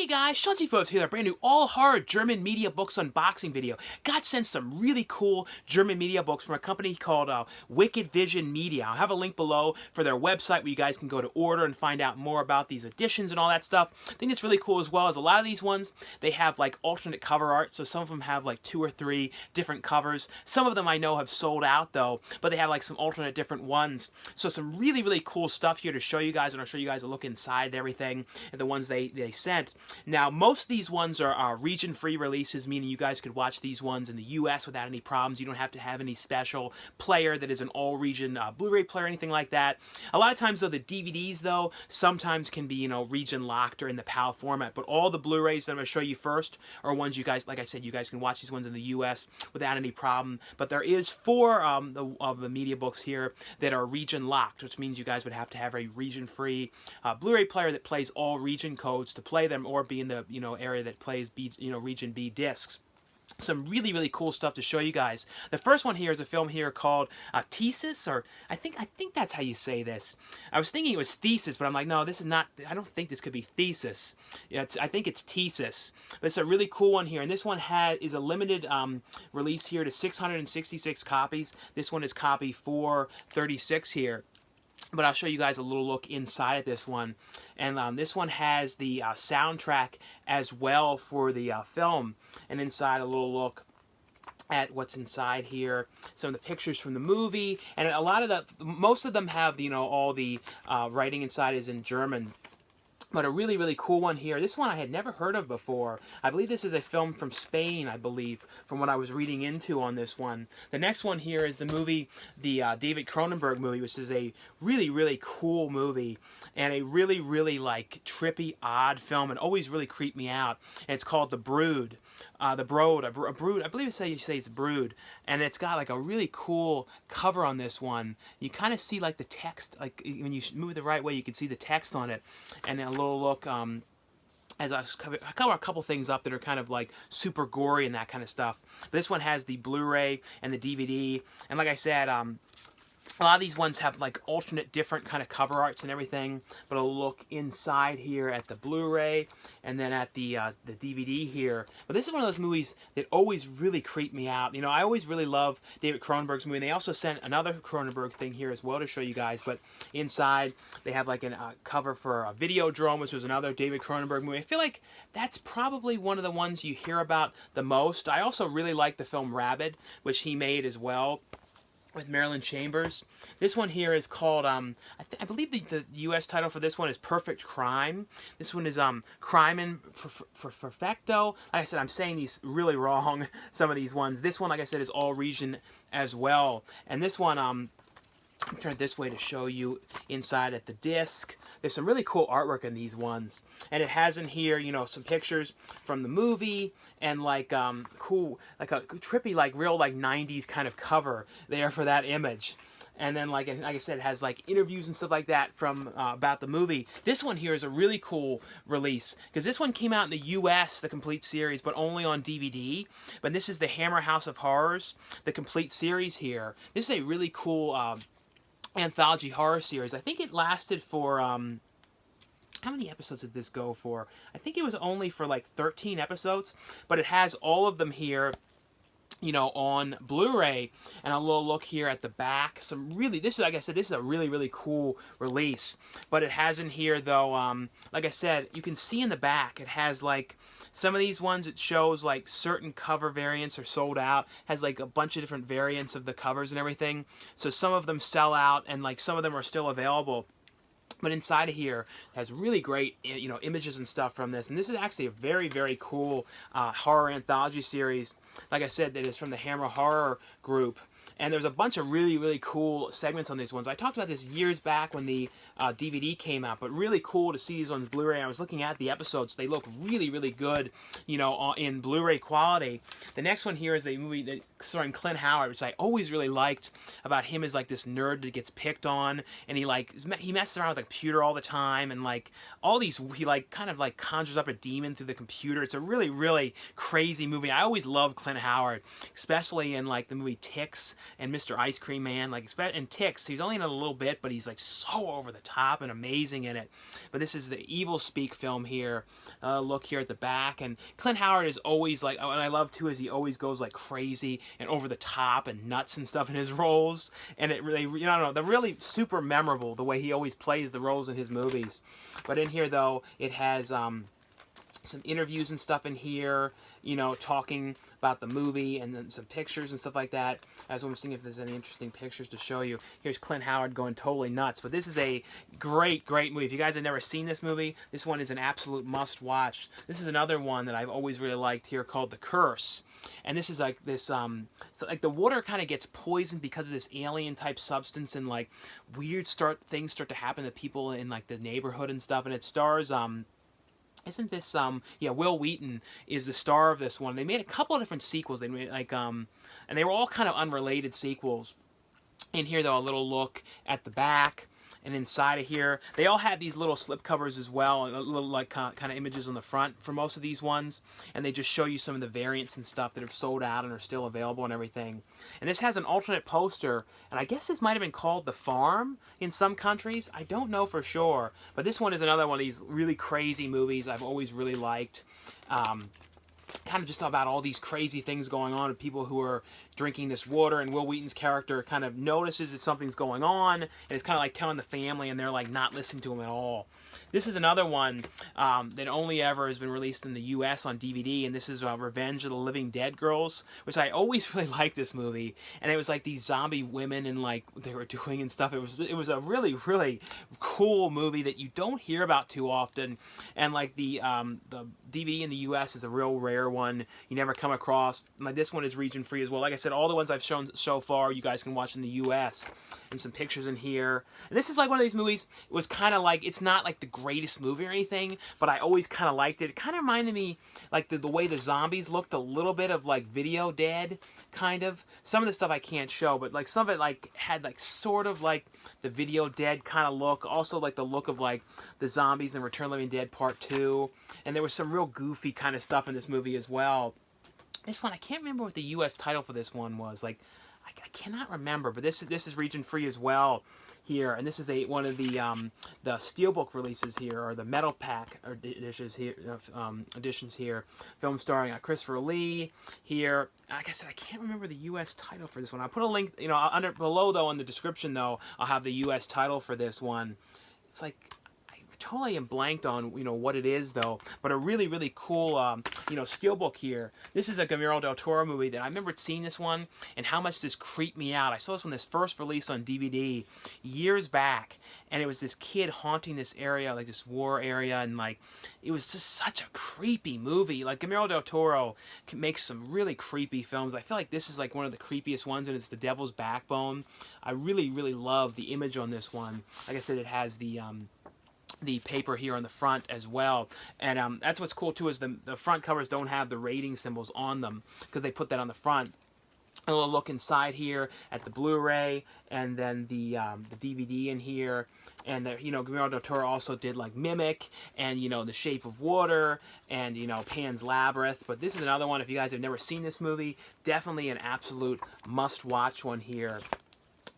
Hey guys, Shanti Phillips here, a brand new all-horror German media books unboxing video. Got sent some really cool German media books from a company called Wicked Vision Media. I'll have a link below for their website where you guys can go to order and find out more about these editions and all that stuff. I think it's really cool as well as a lot of these ones, they have like alternate cover art, so some of them have like 2 or 3 different covers. Some of them I know have sold out though, but they have like some alternate different ones. So some really, really cool stuff here to show you guys, and I'll show you guys a look inside and everything, and the ones they sent. Now, most of these ones are region-free releases, meaning you guys could watch these ones in the U.S. without any problems. You don't have to have any special player that is an all-region Blu-ray player or anything like that. A lot of times, though, the DVDs, though, sometimes can be, you know, region-locked or in the PAL format. But all the Blu-rays that I'm going to show you first are ones you guys, like I said, you guys can watch these ones in the U.S. without any problem. But there is 4 of the media books here that are region-locked, which means you guys would have to have a region-free Blu-ray player that plays all region codes to play them, or be in the area that plays region B discs. Some really, really cool stuff to show you guys. The first one here is a film here called Tesis, or I think that's how you say this. I was thinking it was Thesis, but I'm like, no, this is not. I don't think this could be Thesis. Yeah, I think it's Tesis. But it's a really cool one here, and this one is a limited release here to 666 copies. This one is copy 436 here. But I'll show you guys a little look inside of this one. And this one has the soundtrack as well for the film. And inside, a little look at what's inside here. Some of the pictures from the movie. And a lot of most of them have, all the writing inside is in German. But a really, really cool one here. This one I had never heard of before. I believe this is a film from Spain, I believe, from what I was reading into on this one. The next one here is the movie, the David Cronenberg movie, which is a really, really cool movie. And a really, really, like, trippy, odd film. And always really creeped me out. And it's called The Brood. A Brood, I believe it's how you say it's Brood. And it's got, like, a really cool cover on this one. You kind of see, like, the text, like, when you move the right way, you can see the text on it. And a little look, as I cover a couple things up that are kind of like super gory and that kind of stuff. This one has the Blu-ray and the DVD, and like I said, a lot of these ones have like alternate different kind of cover arts and everything, but I'll look inside here at the Blu-ray and then at the DVD here. But this is one of those movies that always really creep me out. I always really love David Cronenberg's movie. And they also sent another Cronenberg thing here as well to show you guys, but inside they have like a cover for a Videodrome, which was another David Cronenberg movie. I feel like that's probably one of the ones you hear about the most. I also really like the film Rabid, which he made as well, with Marilyn Chambers. This one here is called, I believe the U.S. title for this one is Perfect Crime. This one is Crime in Perfecto. Like I said, I'm saying these really wrong, some of these ones. This one, like I said, is all region as well. And this one, I'm turn it this way to show you inside at the disc. There's some really cool artwork in these ones. And it has in here, some pictures from the movie and like cool, like a trippy, like real like 90s kind of cover there for that image. And then, like I said, it has like interviews and stuff like that from about the movie. This one here is a really cool release because this one came out in the U.S., the complete series, but only on DVD. But this is the Hammer House of Horrors, the complete series here. This is a really cool anthology horror series. I think it lasted for how many episodes did this go for? I think it was only for like 13 episodes, but it has all of them here, on Blu-ray. And a little look here at the back. This is, like I said, this is a really, really cool release. But it has in here, though, like I said, you can see in the back, it has like some of these ones, it shows like certain cover variants are sold out. Has like a bunch of different variants of the covers and everything. So some of them sell out, and like some of them are still available. But inside of here has really great, images and stuff from this. And this is actually a very, very cool horror anthology series. Like I said, that is from the Hammer Horror group. And there's a bunch of really, really cool segments on these ones. I talked about this years back when the DVD came out, but really cool to see these on Blu-ray. I was looking at the episodes. They look really, really good, in Blu-ray quality. The next one here is a movie starring Clint Howard, which I always really liked about him as like this nerd that gets picked on, and he messes around with the computer all the time, and like all these, he like kind of like conjures up a demon through the computer. It's a really, really crazy movie. I always loved Clint Howard, especially in like the movie Ticks. and Mr. Ice Cream Man, like, and Tix. He's only in it a little bit, but he's like so over the top and amazing in it. But this is the Evilspeak film here. Look here at the back, and Clint Howard is always like, and I love too, is he always goes like crazy and over the top and nuts and stuff in his roles, and it really, I don't know, they're really super memorable the way he always plays the roles in his movies. But in here though, it has some interviews and stuff in here, talking about the movie, and then some pictures and stuff like that. As I'm seeing if there's any interesting pictures to show you. Here's Clint Howard going totally nuts. But this is a great movie. If you guys have never seen this movie, this one is an absolute must-watch. This is another one that I've always really liked here called The Curse. And this is like this, so like the water kind of gets poisoned because of this alien-type substance, and like weird things start to happen to people in like the neighborhood and stuff. And it stars, isn't this, Will Wheaton is the star of this one. They made a couple of different sequels. They made like, and they were all kind of unrelated sequels. In here, though, a little look at the back. And inside of here, they all had these little slip covers as well, and little like kind of images on the front for most of these ones. And they just show you some of the variants and stuff that have sold out and are still available and everything. And this has an alternate poster, and I guess this might have been called The Farm in some countries. I don't know for sure, but this one is another one of these really crazy movies I've always really liked. Kind of just about all these crazy things going on with people who are drinking this water, and Will Wheaton's character kind of notices that something's going on, and it's kind of like telling the family, and they're like not listening to him at all. This is another one that only ever has been released in the U.S. on DVD, and this is Revenge of the Living Dead Girls, which I always really liked this movie. And it was like these zombie women and like what they were doing and stuff. It was a really, really cool movie that you don't hear about too often. And like the DVD in the U.S. is a real rare one you never come across. Like this one is region free as well. Like I said, all the ones I've shown so far you guys can watch in the U.S. and some pictures in here. And this is like one of these movies. It was kind of like, it's not like the greatest movie or anything, but I always kind of liked it. It kind of reminded me like the way the zombies looked, a little bit of like Video Dead, kind of. Some of the stuff I can't show, but like some of it like had like sort of like the Video Dead kind of look. Also like the look of like the zombies in Return of the Living Dead Part 2. And there was some real goofy kind of stuff in this movie as well. This one, I can't remember what the U.S. title for this one was. Like, I cannot remember, but this is region free as well here, and this is one of the Steelbook releases here, or the Metal Pack editions here. Film starring Christopher Lee here. Like I said, I can't remember the U.S. title for this one. I'll put a link, below though in the description though. I'll have the U.S. title for this one. It's like, totally am blanked on what it is though, but a really, really cool Steelbook here. This is a Guillermo del Toro movie that I remember seeing this one and how much this creeped me out. I saw this when this first released on DVD years back, and it was this kid haunting this area, like this war area, and like it was just such a creepy movie. Like Guillermo del Toro makes some really creepy films. I feel like this is like one of the creepiest ones, and it's The Devil's Backbone. I really, really love the image on this one. Like I said, it has the paper here on the front as well, and that's what's cool too, is the front covers don't have the rating symbols on them because they put that on the front. A little look inside here at the Blu-ray, and then the DVD in here, and Guillermo del Toro also did like Mimic, and The Shape of Water, and Pan's Labyrinth. But this is another one, if you guys have never seen this movie, definitely an absolute must-watch one here.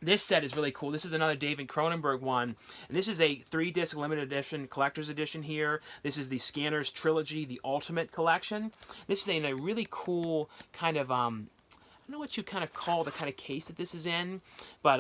This set is really cool. This is another David Cronenberg one, and this is a 3-disc limited edition, collector's edition here. This is the Scanners Trilogy, the Ultimate Collection. This is in a really cool kind of, I don't know what you kind of call the kind of case that this is in, but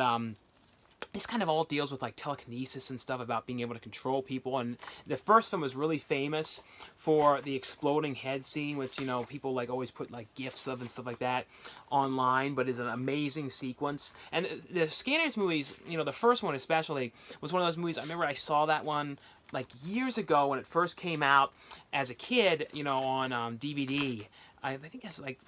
this kind of all deals with like telekinesis and stuff, about being able to control people. And the first film was really famous for the exploding head scene, which people like always put like gifs of and stuff like that online, but is an amazing sequence. And the Scanners movies, the first one especially, was one of those movies. I remember I saw that one like years ago when it first came out as a kid, on DVD. I think it's like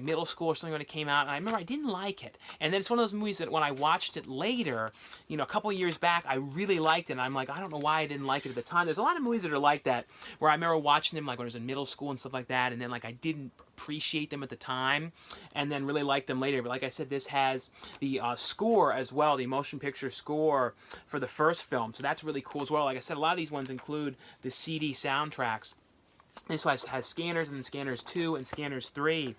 middle school or something when it came out, and I remember I didn't like it. And then it's one of those movies that when I watched it later, a couple years back, I really liked it, and I'm like, I don't know why I didn't like it at the time. There's a lot of movies that are like that, where I remember watching them like when I was in middle school and stuff like that, and then like I didn't appreciate them at the time, and then really liked them later. But like I said, this has the score as well, the motion picture score for the first film, so that's really cool as well. Like I said, a lot of these ones include the CD soundtracks. This one has scanners, and then scanners 2 and scanners 3.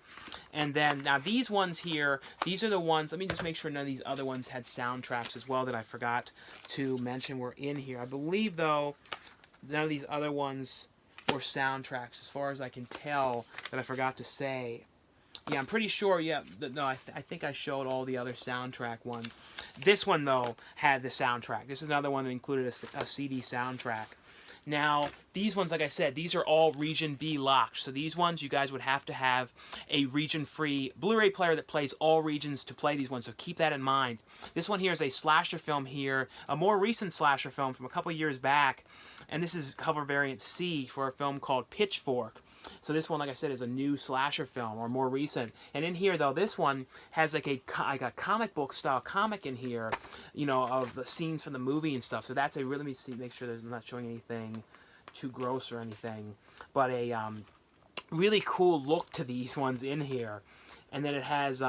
And then, now these ones here, these are the ones, let me just make sure none of these other ones had soundtracks as well that I forgot to mention were in here. I believe, though, none of these other ones were soundtracks, as far as I can tell, that I forgot to say. Yeah, I'm pretty sure, yeah, no, I think I showed all the other soundtrack ones. This one, though, had the soundtrack. This is another one that included a CD soundtrack. Now, these ones, like I said, these are all Region B locked. So these ones, you guys would have to have a region-free Blu-ray player that plays all regions to play these ones. So keep that in mind. This one here is a slasher film here, a more recent slasher film from a couple years back. And this is cover variant C for a film called Pitchfork. So this one, like I said, is a new slasher film, or more recent. And in here, though, this one has like a comic book style comic in here, you know, of the scenes from the movie and stuff. So that's a really, let me see, make sure there's not showing anything too gross or anything, but a really cool look to these ones in here. And then it has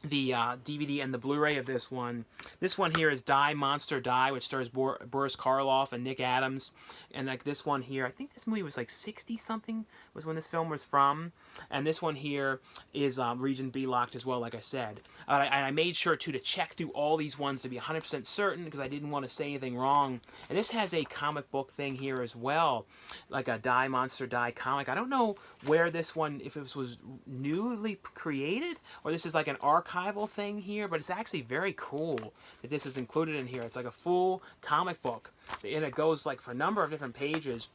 the DVD and the Blu-ray of this one. This one here is Die Monster Die, which stars Boris Karloff and Nick Adams. And like this one here, I think this movie was like 60-something was when this film was from. And this one here is Region B locked as well, like I said. And I made sure, too, to check through all these ones to be 100% certain, because I didn't want to say anything wrong. And this has a comic book thing here as well, like a Die Monster Die comic. I don't know where this one, if it was newly created, or this is like an archival thing here, but it's actually very cool that this is included in here. It's like a full comic book, and it goes like for a number of different pages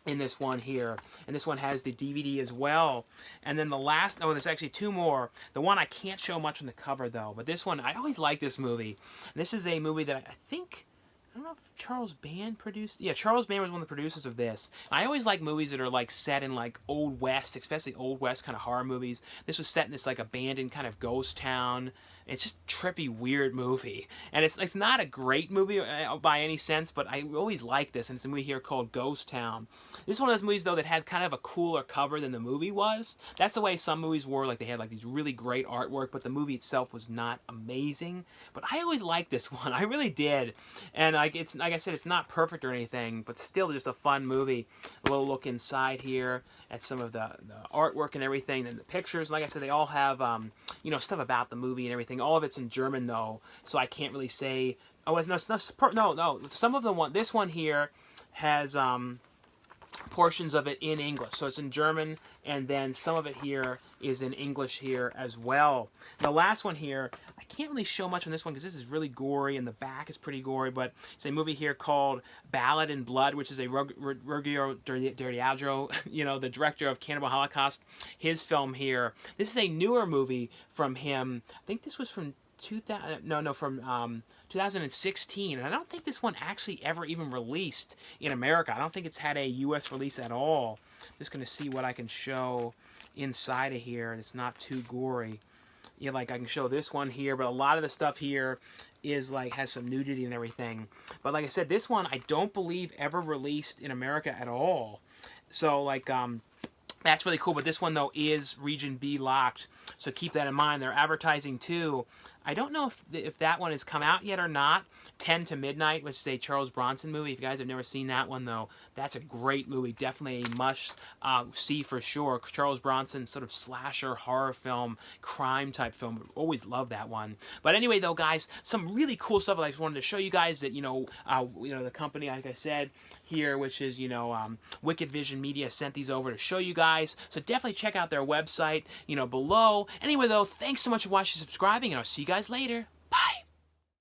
in this one here. And this one has the DVD as well. And then the last, oh, there's actually two more. The one I can't show much on the cover, though, but this one, I always like this movie. And this is a movie that I think, I don't know if Charles Band produced. Yeah, Charles Band was one of the producers of this. I always like movies that are like set in like Old West, especially Old West kind of horror movies. This was set in this like abandoned kind of ghost town. It's just a trippy, weird movie. And it's not a great movie by any sense, but I always like this. And it's a movie here called Ghost Town. This is one of those movies, though, that had kind of a cooler cover than the movie was. That's the way some movies were. Like, they had like these really great artwork, but the movie itself was not amazing. But I always liked this one. I really did. And like I said, it's not perfect or anything, but still just a fun movie. A little look inside here at some of the artwork and everything, and the pictures. Like I said, they all have you know, stuff about the movie and everything. All of it's in German, though, so I can't really say. Oh, no. Some of the this one here has portions of it in English, so it's in German, and then some of it here is in English here as well. The last one here, I can't really show much on this one because this is really gory, and the back is pretty gory, but it's a movie here called Ballad and Blood, which is a Ruggero Deodato, you know, the director of Cannibal Holocaust, his film here. This is a newer movie from him. I think this was from 2016, and I don't think this one actually ever even released in America. I don't think it's had a U.S. release at all. Just going to see what I can show inside of here. It's not too gory. Yeah, like I can show this one here, but a lot of the stuff here is like has some nudity and everything. But like I said, this one I don't believe ever released in America at all. So like that's really cool. But this one, though, is Region B locked, so keep that in mind. They're advertising too. I don't know if that one has come out yet or not. 10 to Midnight, which is a Charles Bronson movie. If you guys have never seen that one, though, that's a great movie. Definitely a must see for sure. Charles Bronson, sort of slasher, horror film, crime type film. Always love that one. But anyway, though, guys, some really cool stuff I just wanted to show you guys that, you know, the company, like I said here, which is, you know, Wicked Vision Media, sent these over to show you guys. So definitely check out their website, you know, below. Anyway, though, thanks so much for watching and subscribing, and I'll see you guys later.